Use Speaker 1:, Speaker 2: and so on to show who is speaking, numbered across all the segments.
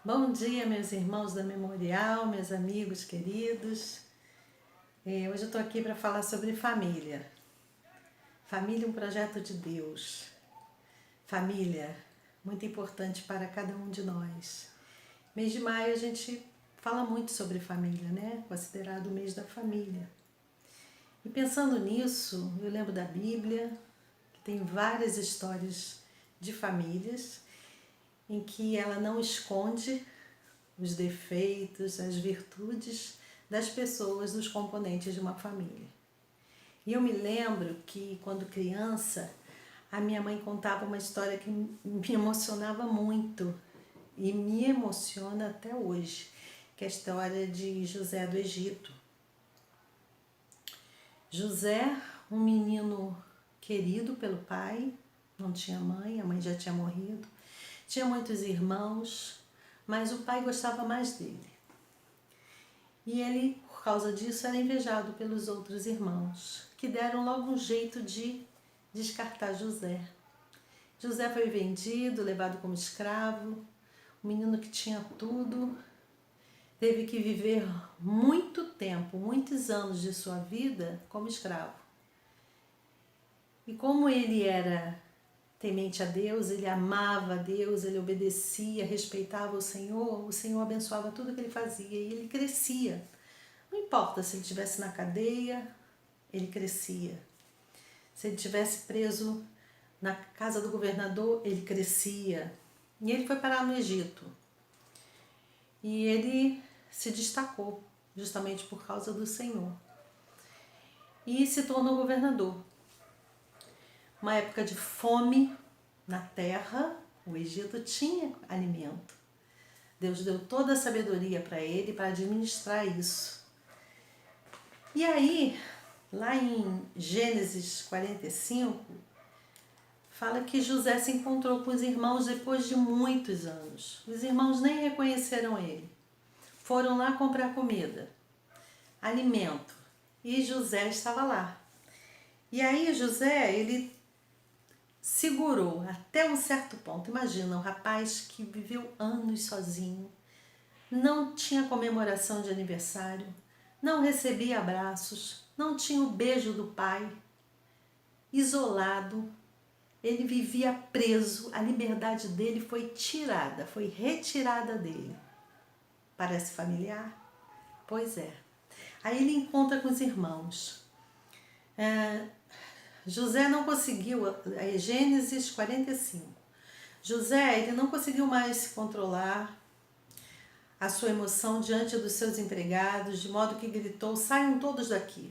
Speaker 1: Bom dia, meus irmãos da Memorial, meus amigos queridos. Hoje eu estou aqui para falar sobre família. Família é um projeto de Deus. Família, muito importante para cada um de nós. Mês de maio a gente fala muito sobre família, né? Considerado o mês da família. E pensando nisso, eu lembro da Bíblia, que tem várias histórias de famílias, em que ela não esconde os defeitos, as virtudes das pessoas, dos componentes de uma família. E eu me lembro que, quando criança, a minha mãe contava uma história que me emocionava muito e me emociona até hoje, que é a história de José do Egito. José, um menino querido pelo pai, não tinha mãe, a mãe já tinha morrido, tinha muitos irmãos, mas o pai gostava mais dele. E ele, por causa disso, era invejado pelos outros irmãos, que deram logo um jeito de descartar José. José foi vendido, levado como escravo, um menino que tinha tudo, teve que viver muito tempo, muitos anos de sua vida como escravo. E como ele era temente a Deus, ele amava a Deus, ele obedecia, respeitava o Senhor abençoava tudo que ele fazia e ele crescia. Não importa se ele estivesse na cadeia, ele crescia. Se ele estivesse preso na casa do governador, ele crescia. E ele foi parar no Egito. E ele se destacou, justamente por causa do Senhor. E se tornou governador. Uma época de fome na terra, o Egito tinha alimento. Deus deu toda a sabedoria para ele para administrar isso. E aí, lá em Gênesis 45, fala que José se encontrou com os irmãos depois de muitos anos. Os irmãos nem reconheceram ele. Foram lá comprar comida, alimento, e José estava lá. E aí José, ele segurou até um certo ponto. Imagina, um rapaz que viveu anos sozinho, não tinha comemoração de aniversário, não recebia abraços, não tinha o beijo do pai, isolado, ele vivia preso, a liberdade dele foi tirada, foi retirada dele. Parece familiar? Pois é. Aí ele encontra com os irmãos. José não conseguiu, Gênesis 45. José, ele não conseguiu mais se controlar a sua emoção diante dos seus empregados, de modo que gritou: saiam todos daqui.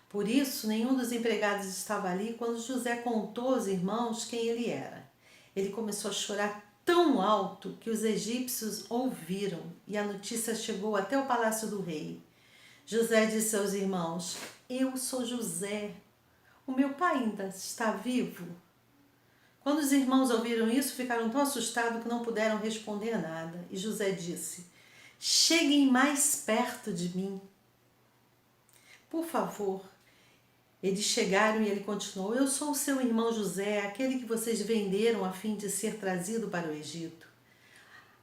Speaker 1: Por isso, nenhum dos empregados estava ali quando José contou aos irmãos quem ele era. Ele começou a chorar tão alto que os egípcios ouviram e a notícia chegou até o palácio do rei. José disse aos irmãos: eu sou José. O meu pai ainda está vivo? Quando os irmãos ouviram isso, ficaram tão assustados que não puderam responder nada. E José disse: cheguem mais perto de mim. Por favor. Eles chegaram e ele continuou: eu sou o seu irmão José, aquele que vocês venderam a fim de ser trazido para o Egito.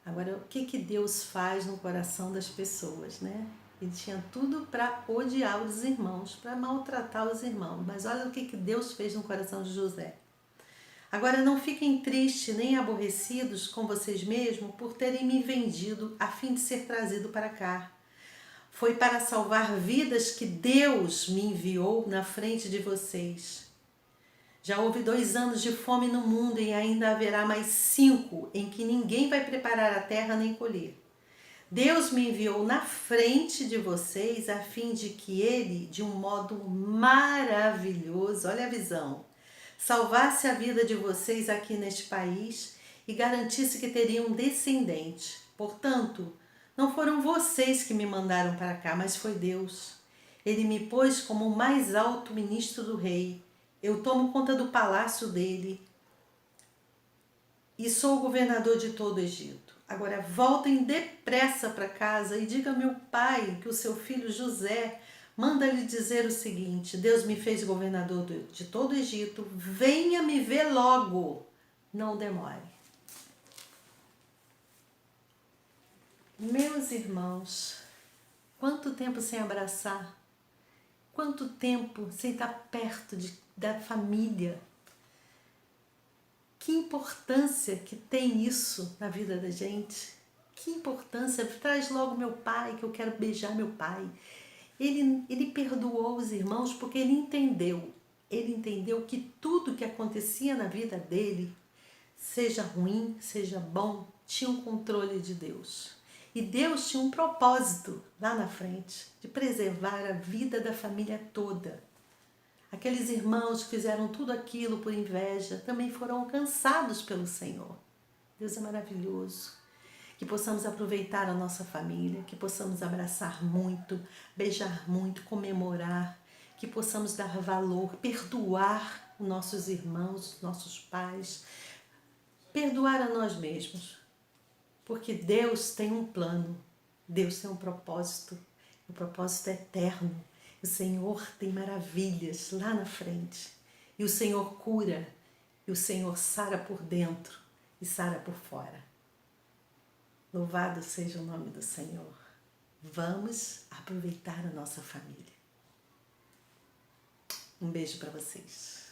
Speaker 1: Agora, o que Deus faz no coração das pessoas, né? Ele tinha tudo para odiar os irmãos, para maltratar os irmãos. Mas olha o que Deus fez no coração de José. Agora, não fiquem tristes nem aborrecidos com vocês mesmos por terem me vendido a fim de ser trazido para cá. Foi para salvar vidas que Deus me enviou na frente de vocês. Já houve 2 anos de fome no mundo e ainda haverá mais 5 em que ninguém vai preparar a terra nem colher. Deus me enviou na frente de vocês a fim de que Ele, de um modo maravilhoso, olha a visão, salvasse a vida de vocês aqui neste país e garantisse que teriam um descendente. Portanto, não foram vocês que me mandaram para cá, mas foi Deus. Ele me pôs como o mais alto ministro do rei. Eu tomo conta do palácio dele e sou o governador de todo o Egito. Agora voltem depressa para casa e diga ao meu pai que o seu filho José manda lhe dizer o seguinte: Deus me fez governador de todo o Egito, venha me ver logo, não demore. Meus irmãos, quanto tempo sem abraçar, quanto tempo sem estar perto da família. Que importância que tem isso na vida da gente. Que importância. Traz logo meu pai, que eu quero beijar meu pai. Ele perdoou os irmãos porque ele entendeu. Ele entendeu que tudo que acontecia na vida dele, seja ruim, seja bom, tinha um controle de Deus. E Deus tinha um propósito lá na frente, de preservar a vida da família toda. Aqueles irmãos que fizeram tudo aquilo por inveja também foram alcançados pelo Senhor. Deus é maravilhoso. Que possamos aproveitar a nossa família, que possamos abraçar muito, beijar muito, comemorar, que possamos dar valor, perdoar os nossos irmãos, os nossos pais, perdoar a nós mesmos. Porque Deus tem um plano, Deus tem um propósito, o propósito é eterno. O Senhor tem maravilhas lá na frente. E o Senhor cura, e o Senhor sara por dentro e sara por fora. Louvado seja o nome do Senhor. Vamos aproveitar a nossa família. Um beijo para vocês.